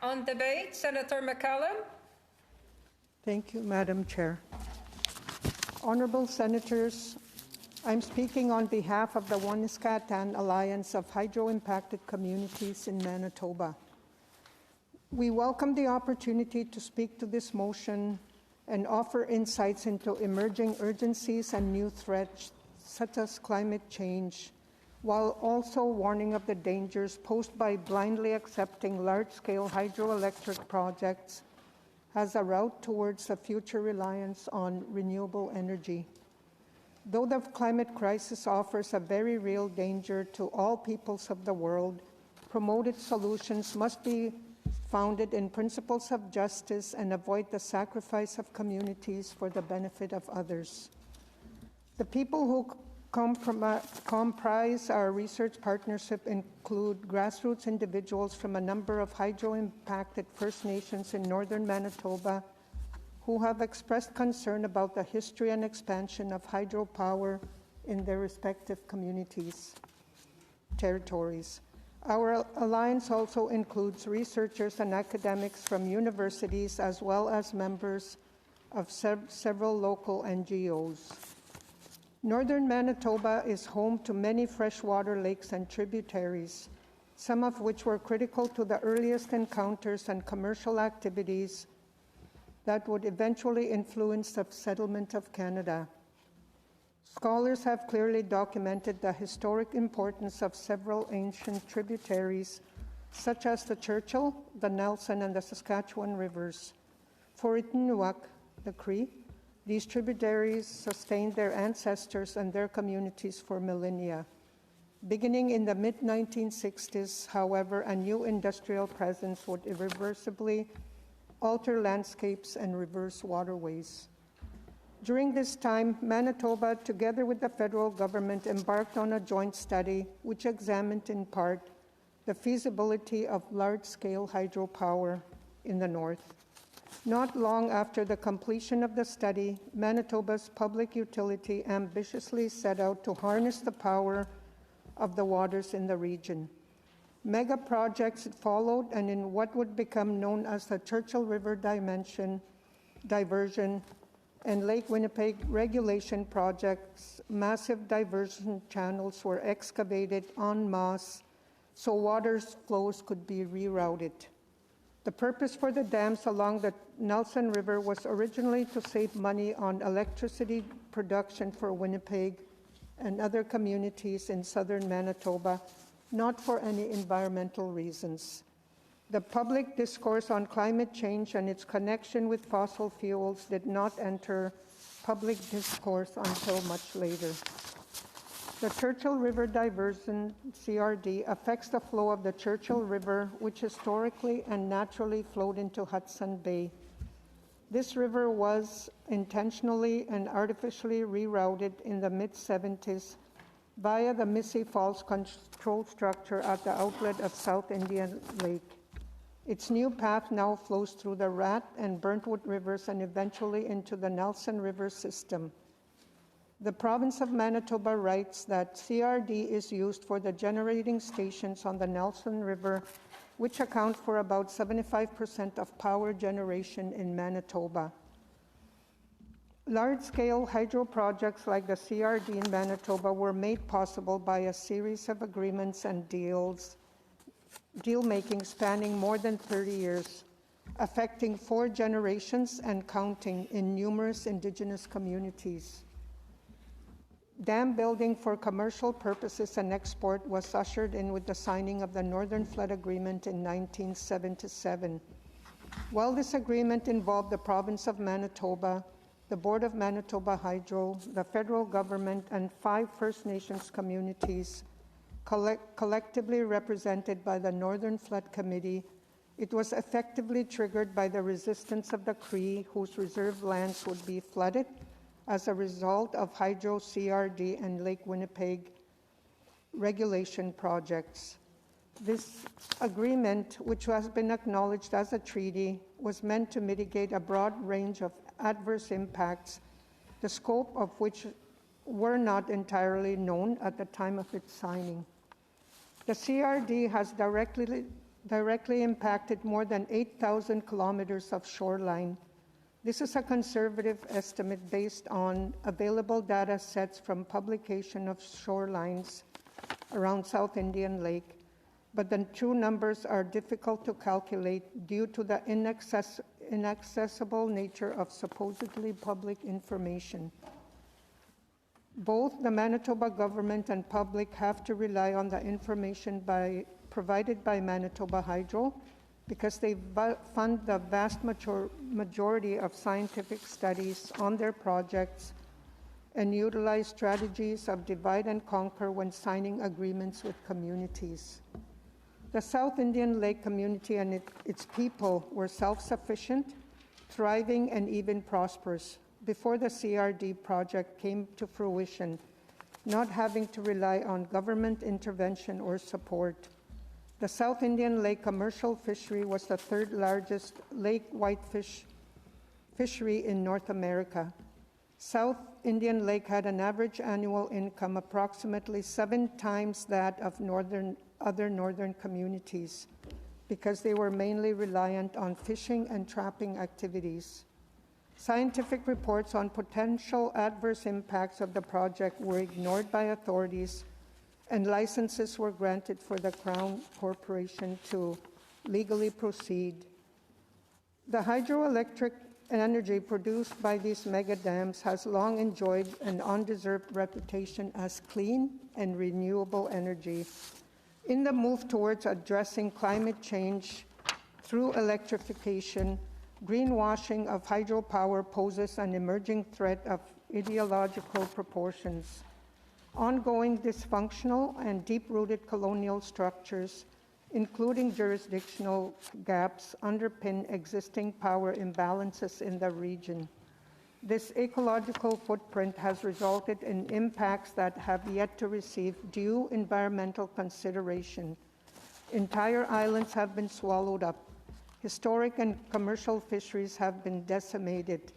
On debate, Senator McCallum. Thank you, Madam Chair. Honorable Senators, I'm speaking on behalf of the Waniskatan Alliance of Hydro-Impacted Communities in Manitoba. We welcome the opportunity to speak to this motion and offer insights into emerging urgencies and new threats such as climate change, while also warning of the dangers posed by blindly accepting large-scale hydroelectric projects as a route towards a future reliance on renewable energy. Though the climate crisis offers a very real danger to all peoples of the world, promoted solutions must be founded in principles of justice and avoid the sacrifice of communities for the benefit of others. The people who comprise our research partnership include grassroots individuals from a number of hydro-impacted First Nations in northern Manitoba who have expressed concern about the history and expansion of hydropower in their respective territories. Our alliance also includes researchers and academics from universities as well as members of several local NGOs. Northern Manitoba is home to many freshwater lakes and tributaries, some of which were critical to the earliest encounters and commercial activities that would eventually influence the settlement of Canada. Scholars have clearly documented the historic importance of several ancient tributaries, such as the Churchill, the Nelson, and the Saskatchewan rivers. For Itinuak, the Cree, these tributaries sustained their ancestors and their communities for millennia. Beginning in the mid-1960s, however, a new industrial presence would irreversibly alter landscapes and reverse waterways. During this time, Manitoba, together with the federal government, embarked on a joint study which examined in part the feasibility of large-scale hydropower in the north. Not long after the completion of the study, Manitoba's public utility ambitiously set out to harness the power of the waters in the region. Mega projects followed, and in what would become known as the Churchill River diversion and Lake Winnipeg regulation projects, massive diversion channels were excavated en masse so water flows could be rerouted. The purpose for the dams along the Nelson River was originally to save money on electricity production for Winnipeg and other communities in southern Manitoba, not for any environmental reasons. The public discourse on climate change and its connection with fossil fuels did not enter public discourse until much later. The Churchill River Diversion, CRD, affects the flow of the Churchill River, which historically and naturally flowed into Hudson Bay. This river was intentionally and artificially rerouted in the mid-70s via the Missy Falls control structure at the outlet of South Indian Lake. Its new path now flows through the Rat and Burntwood rivers and eventually into the Nelson River system. The province of Manitoba writes that CRD is used for the generating stations on the Nelson River, which account for about 75% of power generation in Manitoba. Large-scale hydro projects like the CRD in Manitoba were made possible by a series of agreements and deal-making spanning more than 30 years, affecting 4 generations and counting in numerous Indigenous communities. Dam building for commercial purposes and export was ushered in with the signing of the Northern Flood Agreement in 1977. While this agreement involved the province of Manitoba, the Board of Manitoba Hydro, the federal government, and 5 First Nations communities, collectively represented by the Northern Flood Committee, it was effectively triggered by the resistance of the Cree, whose reserve lands would be flooded as a result of hydro CRD and Lake Winnipeg regulation projects. This agreement, which has been acknowledged as a treaty, was meant to mitigate a broad range of adverse impacts, the scope of which were not entirely known at the time of its signing. The CRD has directly directly impacted more than 8,000 kilometers of shoreline. This is a conservative estimate based on available data sets from publication of shorelines around South Indian Lake, but the true numbers are difficult to calculate due to the inaccessible nature of supposedly public information. Both the Manitoba government and public have to rely on the information provided by Manitoba Hydro because they fund the vast majority of scientific studies on their projects and utilize strategies of divide and conquer when signing agreements with communities. The South Indian Lake community and its people were self-sufficient, thriving, and even prosperous before the CRD project came to fruition, not having to rely on government intervention or support. The South Indian Lake commercial fishery was the third largest lake whitefish fishery in North America. South Indian Lake had an average annual income approximately 7 times that of other northern communities because they were mainly reliant on fishing and trapping activities. Scientific reports on potential adverse impacts of the project were ignored by authorities, and licenses were granted for the Crown Corporation to legally proceed. The hydroelectric energy produced by these mega dams has long enjoyed an undeserved reputation as clean and renewable energy. In the move towards addressing climate change through electrification, greenwashing of hydropower poses an emerging threat of ideological proportions. Ongoing dysfunctional and deep-rooted colonial structures, including jurisdictional gaps, underpin existing power imbalances in the region. This ecological footprint has resulted in impacts that have yet to receive due environmental consideration. Entire islands have been swallowed up. Historic and commercial fisheries have been decimated.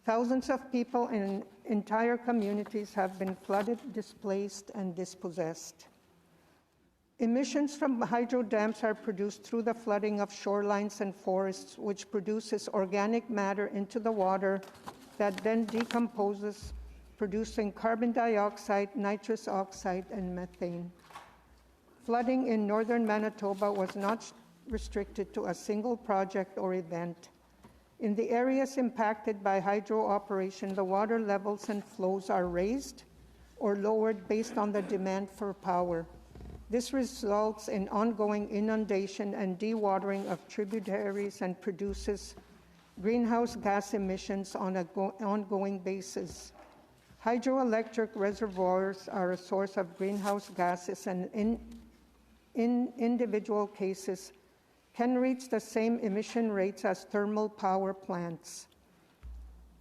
Thousands of people and entire communities have been flooded, displaced, and dispossessed. Emissions from hydro dams are produced through the flooding of shorelines and forests, which produces organic matter into the water that then decomposes, producing carbon dioxide, nitrous oxide, and methane. Flooding in northern Manitoba was not restricted to a single project or event. In the areas impacted by hydro operation, the water levels and flows are raised or lowered based on the demand for power. This results in ongoing inundation and dewatering of tributaries and produces greenhouse gas emissions on an ongoing basis. Hydroelectric reservoirs are a source of greenhouse gases and in individual cases can reach the same emission rates as thermal power plants.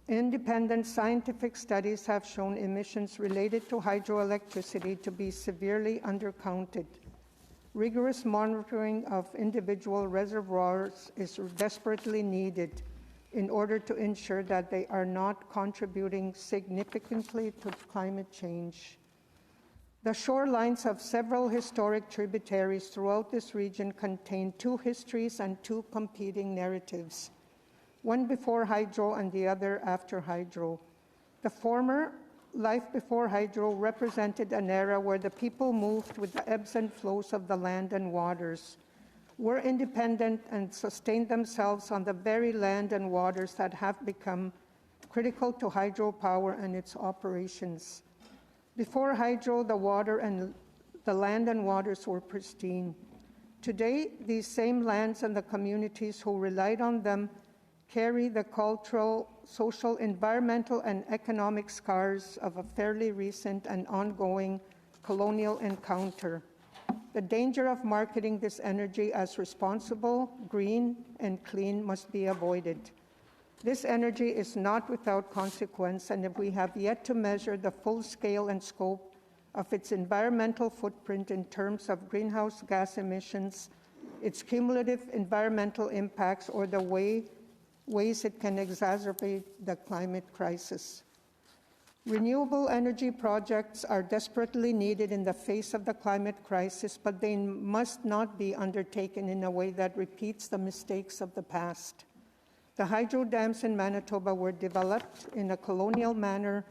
Independent scientific studies have shown emissions related to hydroelectricity to be severely undercounted. Rigorous monitoring of individual reservoirs is desperately needed in order to ensure that they are not contributing significantly to climate change. The shorelines of several historic tributaries throughout this region contain 2 histories and 2 competing narratives, one before hydro and the other after hydro. The former, life before hydro, represented an era where the people moved with the ebbs and flows of the land and waters, were independent and sustained themselves on the very land and waters that have become critical to hydropower and its operations. Before hydro, the water and the land and waters were pristine. Today, these same lands and the communities who relied on them carry the cultural, social, environmental, and economic scars of a fairly recent and ongoing colonial encounter. The danger of marketing this energy as responsible, green, and clean must be avoided. This energy is not without consequence, and we have yet to measure the full scale and scope of its environmental footprint in terms of greenhouse gas emissions, its cumulative environmental impacts, or the ways it can exacerbate the climate crisis. Renewable energy projects are desperately needed in the face of the climate crisis, but they must not be undertaken in a way that repeats the mistakes of the past. The hydro dams in Manitoba were developed in a colonial manner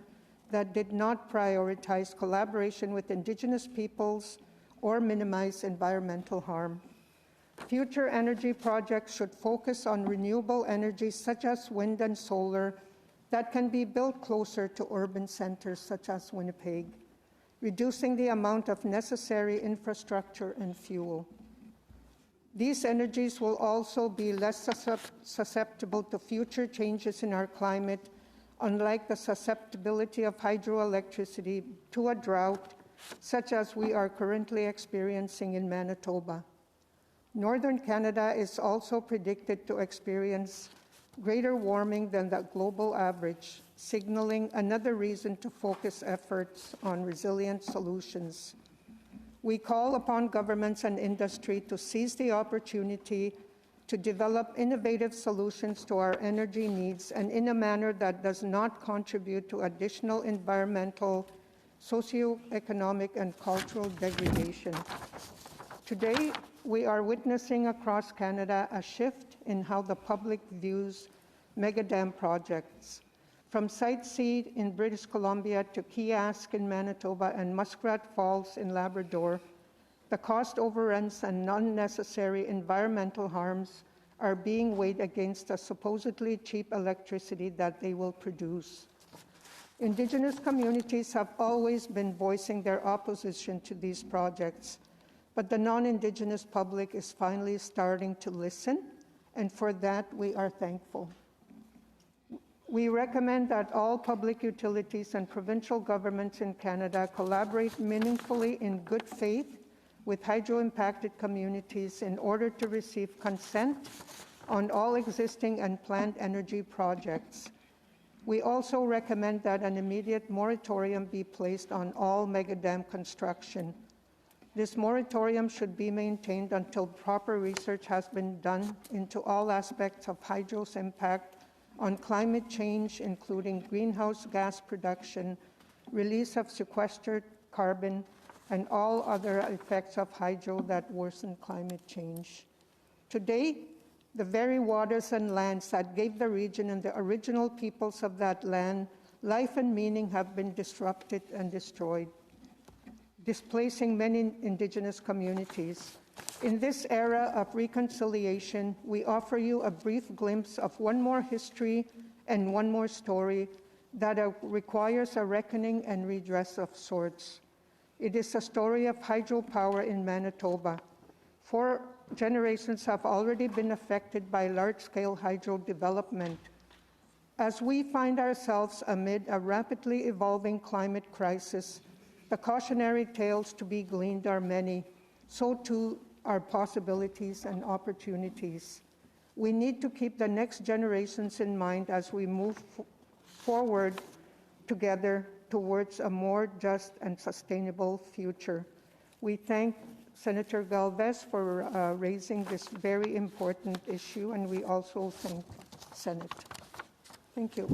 that did not prioritize collaboration with Indigenous peoples or minimize environmental harm. Future energy projects should focus on renewable energy such as wind and solar that can be built closer to urban centers such as Winnipeg, reducing the amount of necessary infrastructure and fuel. These energies will also be less susceptible to future changes in our climate, unlike the susceptibility of hydroelectricity to a drought, such as we are currently experiencing in Manitoba. Northern Canada is also predicted to experience greater warming than the global average, signaling another reason to focus efforts on resilient solutions. We call upon governments and industry to seize the opportunity to develop innovative solutions to our energy needs and in a manner that does not contribute to additional environmental, socioeconomic, and cultural degradation. Today, we are witnessing across Canada a shift in how the public views megadam projects. From Site C in British Columbia to Kiosk in Manitoba and Muskrat Falls in Labrador, the cost overruns and unnecessary environmental harms are being weighed against the supposedly cheap electricity that they will produce. Indigenous communities have always been voicing their opposition to these projects, but the non-Indigenous public is finally starting to listen, and for that we are thankful. We recommend that all public utilities and provincial governments in Canada collaborate meaningfully in good faith with hydro-impacted communities in order to receive consent on all existing and planned energy projects. We also recommend that an immediate moratorium be placed on all megadam construction. This moratorium should be maintained until proper research has been done into all aspects of hydro's impact on climate change, including greenhouse gas production, release of sequestered carbon, and all other effects of hydro that worsen climate change. Today, the very waters and lands that gave the region and the original peoples of that land life and meaning have been disrupted and destroyed, displacing many Indigenous communities. In this era of reconciliation, we offer you a brief glimpse of one more history and one more story that requires a reckoning and redress of sorts. It is a story of hydropower in Manitoba. 4 generations have already been affected by large-scale hydro development. As we find ourselves amid a rapidly evolving climate crisis, the cautionary tales to be gleaned are many. So too are possibilities and opportunities. We need to keep the next generations in mind as we move forward together towards a more just and sustainable future. We thank Senator Galvez for raising this very important issue, and we also thank Senate. Thank you.